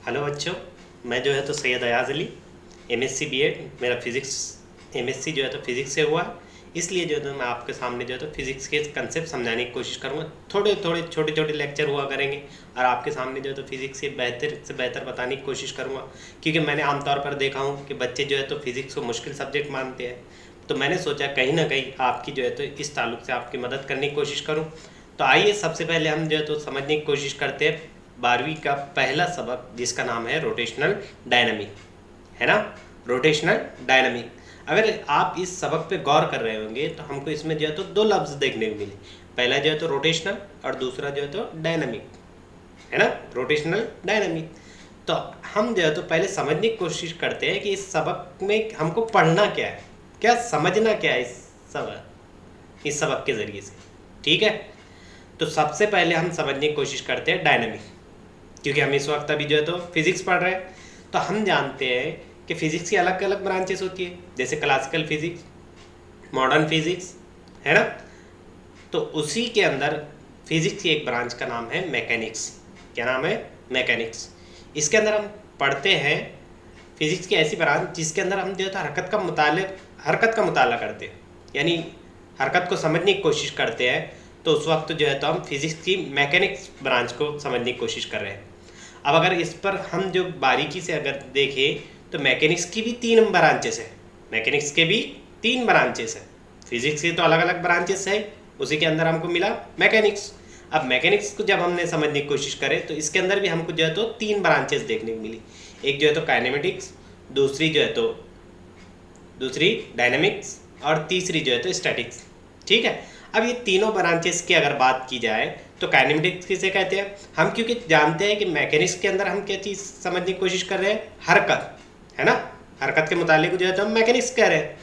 Hello बच्चों, मैं जो है तो सैयद अयाज़ अली, एमएससी बीएड, मेरा फिज़िक्स एमएससी जो है तो फिज़िक्स से हुआ है। इसलिए जो है तो मैं आपके सामने जो है तो फिज़िक्स के कंसेप्ट समझाने की कोशिश करूँगा। थोड़े थोड़े छोटे छोटे लेक्चर हुआ करेंगे और आपके सामने जो है तो फिज़िक्स से बेहतर बताने की कोशिश करूँगा, क्योंकि मैंने आमतौर पर देखा हूँ कि बच्चे जो है तो फिज़िक्स को मुश्किल सब्जेक्ट मानते हैं। तो मैंने सोचा कहीं ना कहीं आपकी जो है तो इस ताल्लुक से आपकी मदद करने की कोशिश करूँ। तो आइए सबसे पहले हम जो है तो समझने की कोशिश करते हैं 12वीं का पहला सबक, जिसका नाम है रोटेशनल डायनामिक, है ना। रोटेशनल डायनामिक, अगर आप इस सबक पे गौर कर रहे होंगे तो हमको इसमें जो है तो दो लफ्ज़ देखने को मिले। पहला जो है तो रोटेशनल और दूसरा जो है तो डायनामिक, है ना। Rotational dynamic. तो हम जो है तो पहले समझने की कोशिश करते हैं कि इस सबक में हमको पढ़ना क्या है, क्या समझना क्या है इस सबक के ज़रिए से। ठीक है, तो सबसे पहले हम समझने की कोशिश करते हैं डायनामिक, क्योंकि हम इस वक्त अभी जो है तो फिज़िक्स पढ़ रहे हैं। तो हम जानते हैं कि फ़िज़िक्स की अलग अलग ब्रांचेस होती है, जैसे क्लासिकल फिज़िक्स, मॉडर्न फिज़िक्स, है ना। तो उसी के अंदर फिज़िक्स की एक ब्रांच का नाम है मैकेनिक्स। क्या नाम है? मैकेनिक्स। इसके अंदर हम पढ़ते हैं फिज़िक्स की ऐसी ब्रांच जिसके अंदर हम जो है तो हरकत का मुताला करते हैं, यानी हरकत को समझने की कोशिश करते हैं। तो उस वक्त जो है तो हम फिज़िक्स की मैकेनिक्स ब्रांच को समझने की कोशिश कर रहे हैं। अब अगर इस पर हम जो बारीकी से अगर देखें तो मैकेनिक्स की भी 3 ब्रांचेस हैं। मैकेनिक्स के भी 3 ब्रांचेस हैं। फिज़िक्स की तो अलग अलग ब्रांचेस है, उसी के अंदर हमको मिला मैकेनिक्स। अब मैकेनिक्स को जब हमने समझने की कोशिश करें तो इसके अंदर भी हमको जो है तो 3 ब्रांचेस देखने को मिली। एक जो है तो काइनेमेटिक्स, दूसरी डायनेमिक्स और तीसरी जो है तो स्टैटिक्स। ठीक है, अब ये तीनों ब्रांचेस की अगर बात की जाए तो काइनेमेटिक्स किसे कहते हैं हम, क्योंकि जानते हैं कि मैकेनिक्स के अंदर हम क्या चीज़ समझने की कोशिश कर रहे हैं, हरकत, है ना। हरकत के मुतालिक जो है तो हम मैकेनिक्स कह रहे हैं।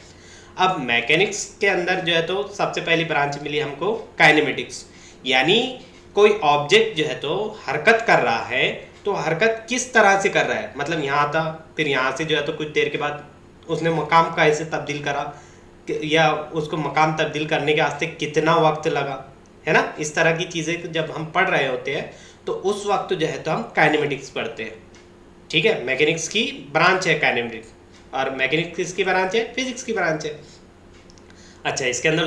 अब मैकेनिक्स के अंदर जो है तो सबसे पहली ब्रांच मिली हमको काइनेमेटिक्स, यानी कोई ऑब्जेक्ट जो है तो हरकत कर रहा है तो हरकत किस तरह से कर रहा है, मतलब यहाँ था फिर यहाँ से जो है तो कुछ देर के बाद उसने मकाम कैसे तब्दील करा, या उसको मकाम तब्दील करने के वास्ते कितना वक्त लगा, है ना। इस तरह की चीज़ें जब हम पढ़ रहे होते हैं तो उस वक्त जो है तो हम काइनेमेटिक्स पढ़ते हैं। ठीक है, मैकेनिक्स की ब्रांच है काइनेमेटिक्स, और मैकेनिक्स किसकी ब्रांच है? फिजिक्स की ब्रांच है। अच्छा, इसके अंदर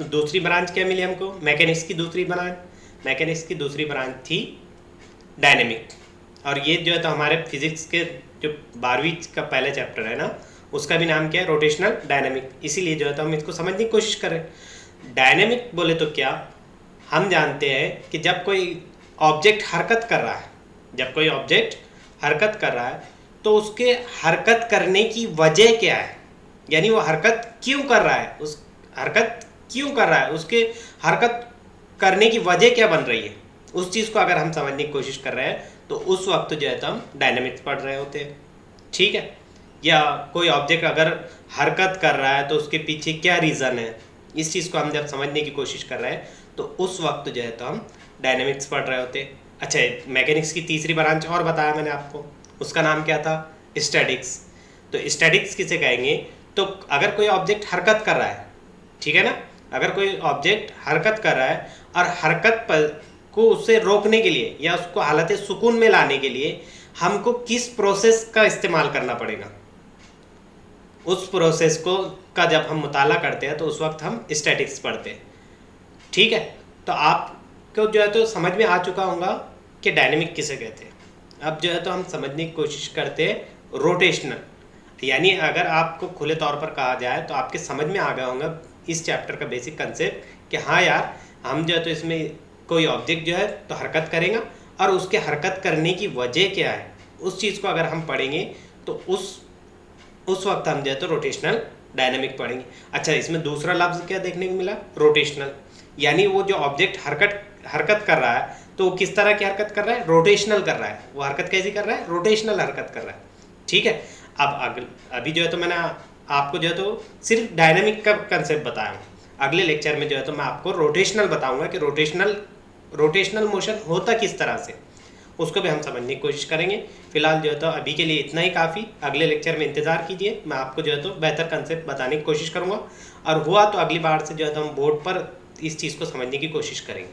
दूसरी ब्रांच क्या मिली हमको? मैकेनिक्स की दूसरी ब्रांच थी डायनेमिक। और ये जो है तो हमारे फिजिक्स के जो 12वीं का पहला चैप्टर है ना, उसका भी नाम क्या है? Rotational dynamic. इसीलिए जो है तो हम इसको समझने की कोशिश करें। डायनेमिक बोले तो क्या, हम जानते हैं कि जब कोई ऑब्जेक्ट हरकत कर रहा है, तो उसके हरकत करने की वजह क्या है, यानी वो हरकत क्यों कर रहा है, उसके हरकत करने की वजह क्या बन रही है, उस चीज़ को अगर हम समझने की कोशिश कर रहे हैं तो उस वक्त जो है तो हम डायनेमिक्स पढ़ रहे होते हैं। ठीक है, या कोई ऑब्जेक्ट अगर हरकत कर रहा है तो उसके पीछे क्या रीज़न है, इस चीज़ को हम जब समझने की कोशिश कर रहे हैं तो उस वक्त जो है तो हम डायनेमिक्स पढ़ रहे होते हैं। अच्छा, मैकेनिक्स की तीसरी ब्रांच और बताया मैंने आपको, उसका नाम क्या था? स्टैटिक्स। तो स्टैटिक्स किसे कहेंगे? तो अगर कोई ऑब्जेक्ट हरकत कर रहा है, ठीक है ना, अगर कोई ऑब्जेक्ट हरकत कर रहा है और हरकत पर को उससे रोकने के लिए या उसको हालत सुकून में लाने के लिए हमको किस प्रोसेस का इस्तेमाल करना पड़ेगा, उस प्रोसेस को का जब हम मुताला करते हैं तो उस वक्त हम स्टैटिक्स पढ़ते हैं। ठीक है, तो आपको जो है तो समझ में आ चुका होगा कि डायनेमिक किसे कहते हैं। अब जो है तो हम समझने की कोशिश करते हैं रोटेशनल, यानी अगर आपको खुले तौर पर कहा जाए तो आपके समझ में आ गया होगा इस चैप्टर का बेसिक कंसेप्ट कि हाँ यार, हम जो है तो इसमें कोई ऑब्जेक्ट जो है तो हरकत करेगा और उसके हरकत करने की वजह क्या है, उस चीज़ को अगर हम पढ़ेंगे तो उस वक्त हम जो है तो रोटेशनल डायनेमिक पढ़ेंगे। अच्छा, इसमें दूसरा लफ्ज़ क्या देखने को मिला? रोटेशनल, यानी वो जो ऑब्जेक्ट हरकत कर रहा है तो वो किस तरह की हरकत कर रहा है? रोटेशनल कर रहा है। वो हरकत कैसी कर रहा है? रोटेशनल हरकत कर रहा है। ठीक है, अब अभी जो है तो मैंने आपको जो है तो सिर्फ डायनेमिक का कंसेप्ट बताया हूँ। अगले लेक्चर में जो है तो मैं आपको रोटेशनल बताऊंगा कि रोटेशनल मोशन होता किस तरह से, उसको भी हम समझने की कोशिश करेंगे। फिलहाल जो है तो अभी के लिए इतना ही काफ़ी। अगले लेक्चर में इंतज़ार कीजिए, मैं आपको जो है तो बेहतर कंसेप्ट बताने की कोशिश करूँगा, और हुआ तो अगली बार से जो है तो हम बोर्ड पर इस चीज़ को समझने की कोशिश करेंगे।